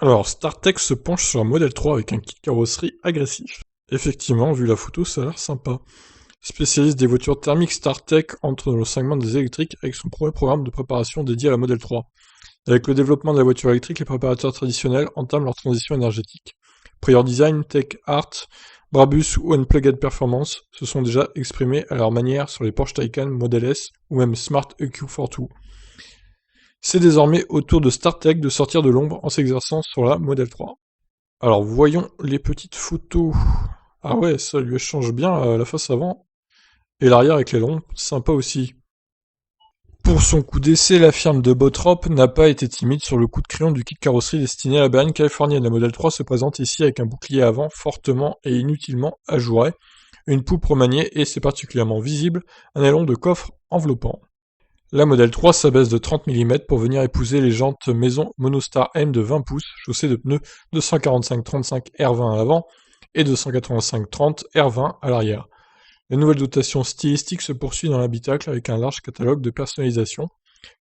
Alors, StarTech se penche sur un modèle 3 avec un kit carrosserie agressif. Effectivement, vu la photo, ça a l'air sympa. Spécialiste des voitures thermiques, StarTech entre dans le segment des électriques avec son premier programme de préparation dédié à la Model 3. Avec le développement de la voiture électrique, les préparateurs traditionnels entament leur transition énergétique. Prior Design, Tech Art, Brabus ou Unplugged Performance se sont déjà exprimés à leur manière sur les Porsche Taycan Model S ou même Smart EQ42. C'est désormais au tour de StarTech de sortir de l'ombre en s'exerçant sur la Model 3. Alors voyons les petites photos. Ah ouais, ça lui change bien la face avant. Et l'arrière avec les longs, sympa aussi. Pour son coup d'essai, la firme de Bottrop n'a pas été timide sur le coup de crayon du kit carrosserie destiné à la berline californienne. La Model 3 se présente ici avec un bouclier avant fortement et inutilement ajouré, une poupe remaniée et, c'est particulièrement visible, un aileron de coffre enveloppant. La Model 3 s'abaisse de 30 mm pour venir épouser les jantes maison Monostar M de 20 pouces, chaussées de pneus 245-35 R20 à l'avant et 285-30 R20 à l'arrière. La nouvelle dotation stylistique se poursuit dans l'habitacle avec un large catalogue de personnalisation,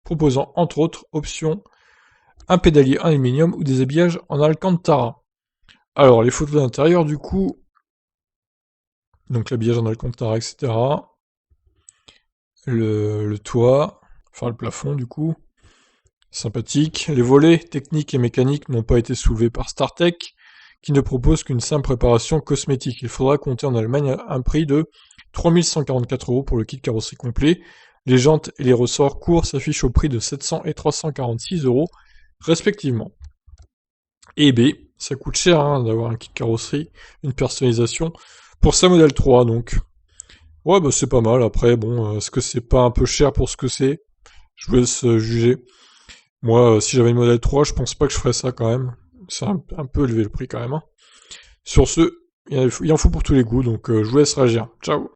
proposant entre autres options un pédalier en aluminium ou des habillages en alcantara. Alors les photos d'intérieur du coup, donc l'habillage en alcantara, etc. Le toit, enfin le plafond du coup, sympathique. Les volets techniques et mécaniques n'ont pas été soulevés par StarTech, qui ne propose qu'une simple préparation cosmétique. Il faudra compter en Allemagne un prix de 3144 € pour le kit carrosserie complet. Les jantes et les ressorts courts s'affichent au prix de 700 et 346 € respectivement. Et B, ça coûte cher d'avoir un kit carrosserie, une personnalisation pour sa Model 3 donc. Ouais bah c'est pas mal, après bon, est-ce que c'est pas un peu cher pour ce que c'est? Je vous laisse juger. Moi, si j'avais une Model 3, je pense pas que je ferais ça quand même. C'est un peu élevé le prix quand même. Sur ce, il en faut pour tous les goûts, donc je vous laisse réagir. Ciao.